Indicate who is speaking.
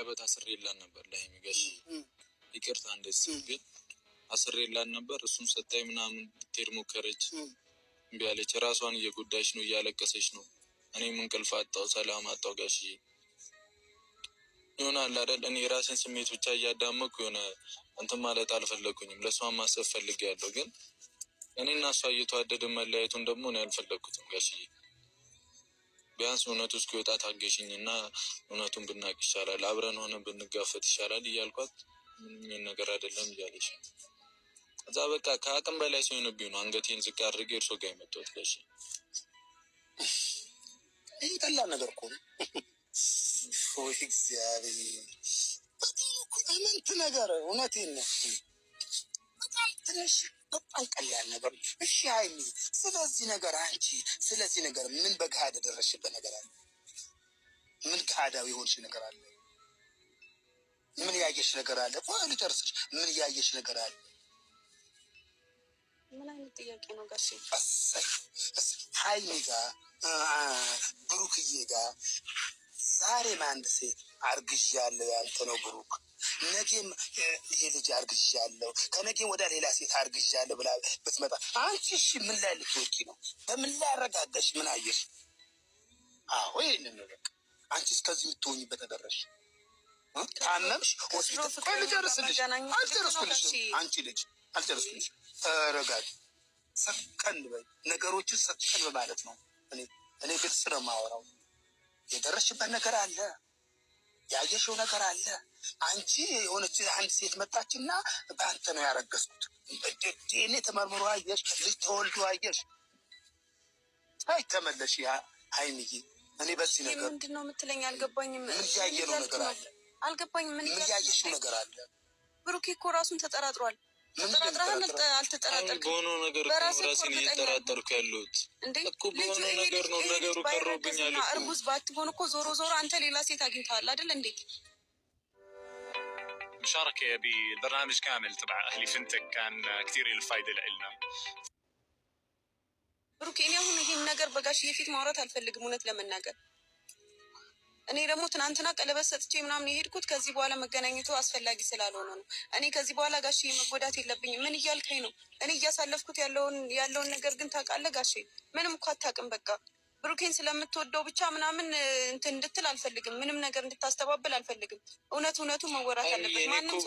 Speaker 1: ቀለበት አስሬላን ነበር ለሀይሚ ጋሽ ይቅርታ እንደዚህ ግን አስሬላን ነበር። እሱን ሰጣይ ምናምን ልትሄድ ሞከረች፣ እምቢ አለች። ራሷን እየጎዳች ነው፣ እያለቀሰች ነው። እኔም እንቅልፍ አጣው፣ ሰላም አጣው። ጋሽ ይሆናል አይደል? እኔ የራሴን ስሜት ብቻ እያዳመኩ የሆነ እንትን ማለት አልፈለኩኝም። ለእሷን ማሰብ ፈልጌያለሁ፣ ግን እኔና እሷ እየተዋደድን መለያየቱን ደግሞ እኔ አልፈለኩትም። ጋሽዬ ቢያንስ እውነቱ እስኪወጣ ታገሽኝ እና እውነቱን ብናቅ ይሻላል፣ አብረን ሆነ ብንጋፈጥ ይሻላል እያልኳት ምንም ነገር አይደለም እያለች እዛ በቃ ከአቅም በላይ ሲሆንብኝ ነው አንገቴን ዝቅ አድርጌ እርሶ ጋር የመጣሁት። ጋሽ
Speaker 2: ይህ ቀላል ነገር እኮ ነው። እግዚአብሔር በጣም እኮ እምንት ነገር እውነቴን ነው። በጣም ትንሽ በጣም ቀላል ነገር። እሺ ሀይሚ፣ ስለዚህ ነገር አንቺ ስለዚህ ነገር ምን በገሃድ የደረስሽበት ነገር አለ? ምን ገሃዳዊ የሆንሽ ነገር አለ? ምን ያየሽ ነገር አለ? ቆይ ልጨርስሽ። ምን ያየሽ ነገር አለ?
Speaker 3: ምን አይነት ጥያቄ ነው ጋሼ?
Speaker 2: ሀይሚ ጋር ብሩክዬ ጋር ዛሬም አንድ ሴት አርግዣለሁ ያንተ ነው ብሩክ፣ ነገም ይሄ ልጅ አርግዣለሁ፣ ከነገም ወደ ሌላ ሴት አርግዣለሁ ብላ ብትመጣ አንቺ እሺ ምን ላይ ልትወቂ ነው? በምን ላይ አረጋጋሽ? ምን አየሽ? አዎ ይህንን ነው በቃ። አንቺ እስከዚህ የምትሆኝበት ተደረሽ። ታመምሽ ሆስፒታል። ቆይ ልጨርስልሽ። አልጨረስኩልሽ። አንቺ ልጅ አልጨረስኩልሽ። ረጋግ ሰከን በይ። ነገሮችን ሰከን በማለት ነው። እኔ ግልጽ ነው የማወራው። የደረስሽበት ነገር አለ፣ ያየሽው ነገር አለ። አንቺ የሆነች አንድ ሴት መጣችና በአንተ ነው ያረገዝኩት፣ እኔ ተመርምሮ አየሽ፣ ልጅ ተወልዶ አየሽ። አይ ተመለሽ ሀይሚዬ። እኔ በዚህ ነገር
Speaker 3: ምንድን ነው የምትለኝ? አልገባኝም።
Speaker 2: ምን ያየነው ነገር አለ?
Speaker 3: አልገባኝም።
Speaker 2: ምን ያየሽው ነገር አለ?
Speaker 3: ብሩኬ እኮ ራሱን ተጠራጥሯል። ተጠራጥረሃል? አልተጠራጠርክም?
Speaker 1: በሆነው ነገር ራሴን እየጠራጠርኩ ያለሁት እኮ በሆነው ነገር ነው። ነገሩ ቀሮብኛል።
Speaker 3: እርጉዝ ባትሆን እኮ ዞሮ ዞሮ አንተ ሌላ ሴት አግኝተሃል አይደል? እንዴት
Speaker 4: مشاركة بالبرنامج كامل تبع أهلي فنتك كان كثير الفايدة لإلنا.
Speaker 3: ብሩኬ እኔ አሁን ይሄን ነገር በጋሽዬ ፊት ማውራት አልፈልግም እውነት ለመናገር። እኔ ደግሞ ትናንትና ቀለበት ሰጥቼ ምናምን የሄድኩት ከዚህ በኋላ መገናኘቱ አስፈላጊ ስላልሆነ ነው። እኔ ከዚህ በኋላ ጋሽዬ መጎዳት የለብኝም። ምን እያልከኝ ነው? እኔ እያሳለፍኩት ያለውን ነገር ግን ታውቃለህ ጋሽዬ? ምንም እኮ አታውቅም። በቃ ብሩኬን ስለምትወደው ብቻ ምናምን እንትን እንድትል አልፈልግም። ምንም ነገር እንድታስተባብል አልፈልግም። እውነቱ መወራት አለበት። ማንም ሰው